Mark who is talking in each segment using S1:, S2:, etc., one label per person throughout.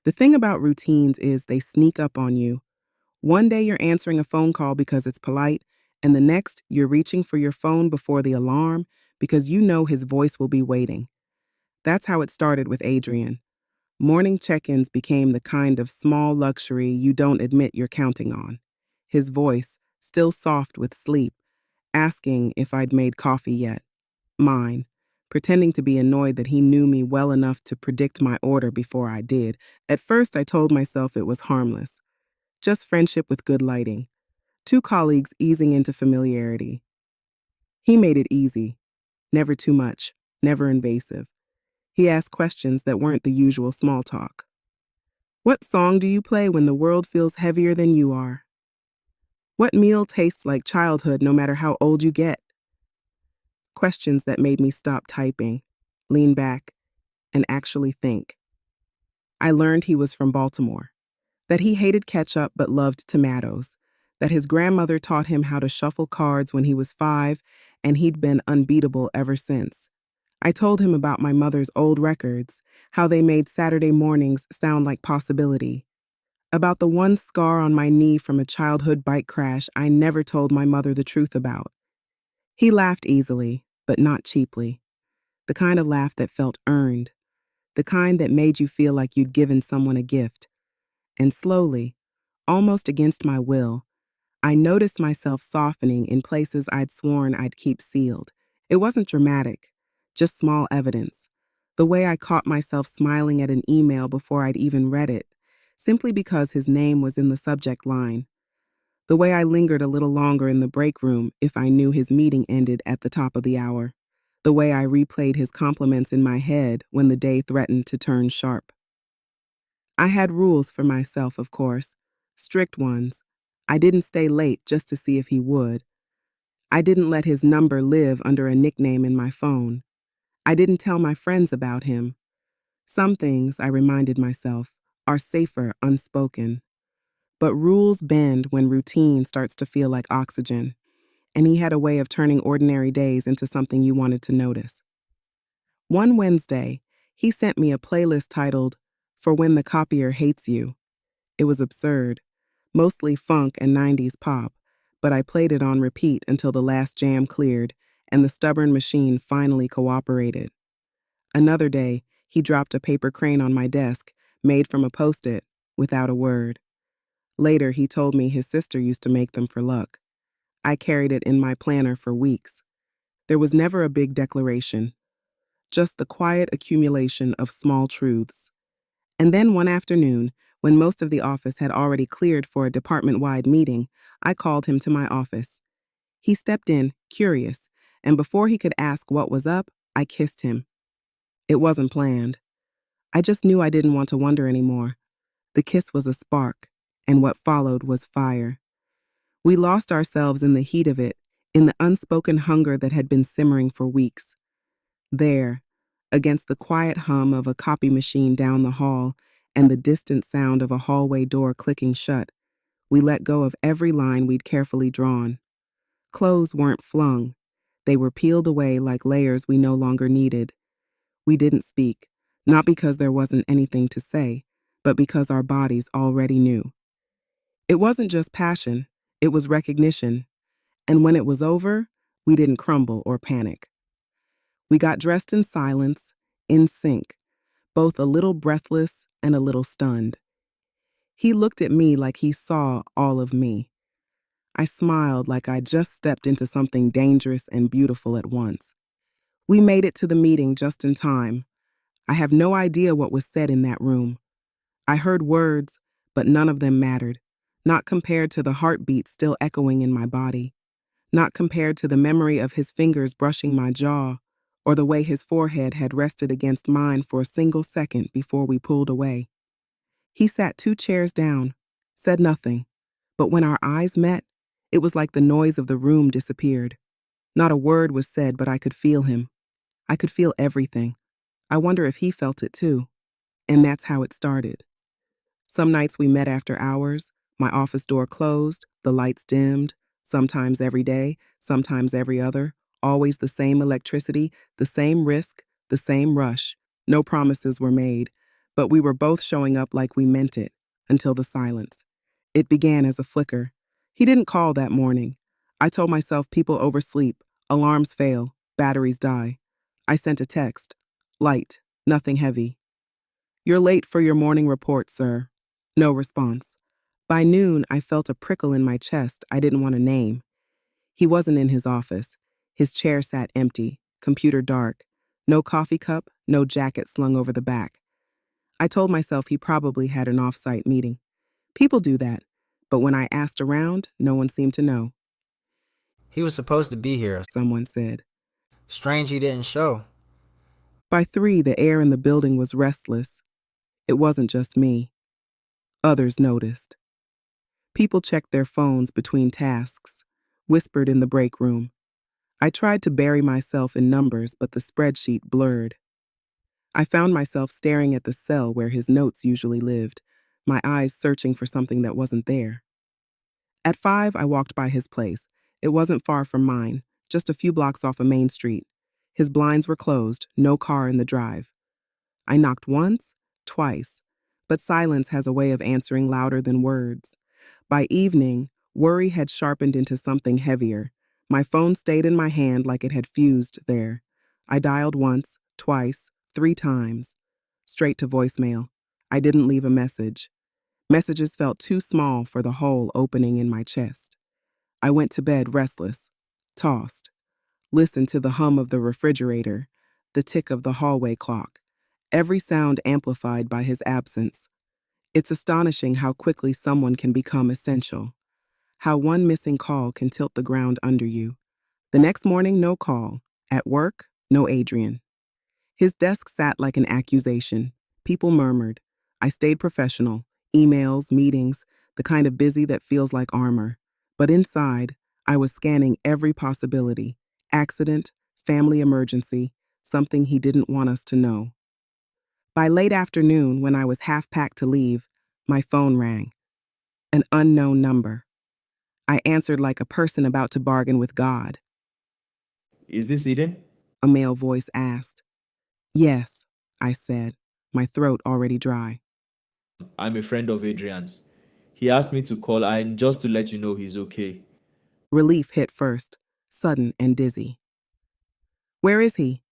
S1: The thing about routines is they sneak up on you. One day you're answering a phone call because it's polite, and the next you're reaching for your phone before the alarm because you know his voice will be waiting. That's how it started with Adrian. Morning check ins became the kind of small luxury you don't admit you're counting on. His voice, still soft with sleep, asking if I'd made coffee yet. Mine, pretending to be annoyed that he knew me well enough to predict my order before I did. At first, I told myself it was harmless, just friendship with good lighting. Two colleagues easing into familiarity. He made it easy, never too much, never invasive. He asked questions that weren't the usual small talk. What song do you play when the world feels heavier than you are? What meal tastes like childhood no matter how old you get? Questions that made me stop typing, lean back, and actually think. I learned he was from Baltimore, that he hated ketchup but loved tomatoes, that his grandmother taught him how to shuffle cards when he was 5, and he'd been unbeatable ever since. I told him about my mother's old records, how they made Saturday mornings sound like possibility, about the one scar on my knee from a childhood bike crash I never told my mother the truth about. He laughed easily, but not cheaply, the kind of laugh that felt earned, the kind that made you feel like you'd given someone a gift. And slowly, almost against my will, I noticed myself softening in places I'd sworn I'd keep sealed. It wasn't dramatic, just small evidence. The way I caught myself smiling at an email before I'd even read it, simply because his name was in the subject line. The way I lingered a little longer in the break room if I knew his meeting ended at the top of the hour. The way I replayed his compliments in my head when the day threatened to turn sharp. I had rules for myself, of course, strict ones. I didn't stay late just to see if he would. I didn't let his number live under a nickname in my phone. I didn't tell my friends about him. Some things, I reminded myself, are safer unspoken. But rules bend when routine starts to feel like oxygen, and he had a way of turning ordinary days into something you wanted to notice. One Wednesday, he sent me a playlist titled, "For When the Copier Hates You." It was absurd, mostly funk and 90s pop, but I played it on repeat until the last jam cleared and the stubborn machine finally cooperated. Another day, he dropped a paper crane on my desk, made from a Post-it, without a word. Later, he told me his sister used to make them for luck. I carried it in my planner for weeks. There was never a big declaration, just the quiet accumulation of small truths. And then one afternoon, when most of the office had already cleared for a department-wide meeting, I called him to my office. He stepped in, curious, and before he could ask what was up, I kissed him. It wasn't planned. I just knew I didn't want to wonder anymore. The kiss was a spark, and what followed was fire. We lost ourselves in the heat of it, in the unspoken hunger that had been simmering for weeks. There, against the quiet hum of a copy machine down the hall and the distant sound of a hallway door clicking shut, we let go of every line we'd carefully drawn. Clothes weren't flung. They were peeled away like layers we no longer needed. We didn't speak, not because there wasn't anything to say, but because our bodies already knew. It wasn't just passion, it was recognition. And when it was over, we didn't crumble or panic. We got dressed in silence, in sync, both a little breathless and a little stunned. He looked at me like he saw all of me. I smiled like I'd just stepped into something dangerous and beautiful at once. We made it to the meeting just in time. I have no idea what was said in that room. I heard words, but none of them mattered, not compared to the heartbeat still echoing in my body, not compared to the memory of his fingers brushing my jaw, or the way his forehead had rested against mine for a single second before we pulled away. He sat 2 chairs down, said nothing, but when our eyes met, it was like the noise of the room disappeared. Not a word was said, but I could feel him. I could feel everything. I wonder if he felt it too. And that's how it started. Some nights we met after hours, my office door closed, the lights dimmed, sometimes every day, sometimes every other, always the same electricity, the same risk, the same rush. No promises were made, but we were both showing up like we meant it until the silence. It began as a flicker. He didn't call that morning. I told myself people oversleep, alarms fail, batteries die. I sent a text. Light, nothing heavy. You're late for your morning report, sir. No response. By noon, I felt a prickle in my chest I didn't want to name. He wasn't in his office. His chair sat empty, computer dark. No coffee cup, no jacket slung over the back. I told myself he probably had an off-site meeting. People do that, but when I asked around, no one seemed to know.
S2: He was supposed to be here.
S1: Someone said.
S2: Strange he didn't show.
S1: By 3, the air in the building was restless. It wasn't just me. Others noticed. People checked their phones between tasks, whispered in the break room. I tried to bury myself in numbers, but the spreadsheet blurred. I found myself staring at the cell where his notes usually lived, my eyes searching for something that wasn't there. At 5, I walked by his place. It wasn't far from mine, just a few blocks off a main street. His blinds were closed, no car in the drive. I knocked once, twice, but silence has a way of answering louder than words. By evening, worry had sharpened into something heavier. My phone stayed in my hand like it had fused there. I dialed once, twice, 3 times. Straight to voicemail. I didn't leave a message. Messages felt too small for the hole opening in my chest. I went to bed restless, tossed, listened to the hum of the refrigerator, the tick of the hallway clock, every sound amplified by his absence. It's astonishing how quickly someone can become essential, how one missing call can tilt the ground under you. The next morning, no call. At work, no Adrian. His desk sat like an accusation. People murmured. I stayed professional. Emails, meetings, the kind of busy that feels like armor. But inside, I was scanning every possibility. Accident, family emergency, something he didn't want us to know. By late afternoon, when I was half packed to leave, my phone rang. An unknown number. I answered like a person about to bargain with God.
S3: Is this Eden?
S1: A male voice asked. Yes, I said, my throat already dry.
S3: I'm a friend of Adrian's. He asked me to call and just to let you know he's okay.
S1: Relief hit first, sudden and dizzy. Where is he?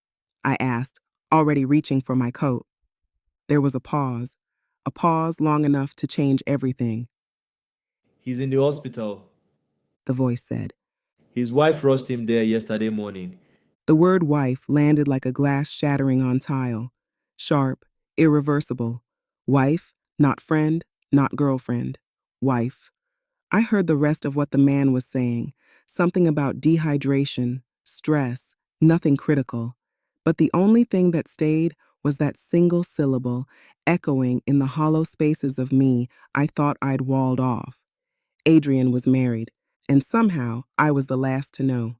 S1: I asked, already reaching for my coat. There was a pause long enough to change everything,
S3: He's in the hospital.
S1: the voice said.
S3: His wife rushed him there yesterday morning.
S1: The word wife landed like a glass shattering on tile. Sharp, irreversible. Wife, not friend, not girlfriend. Wife. I heard the rest of what the man was saying, something about dehydration, stress, nothing critical. But the only thing that stayed was that single syllable, echoing in the hollow spaces of me I thought I'd walled off. Adrian was married, and somehow I was the last to know.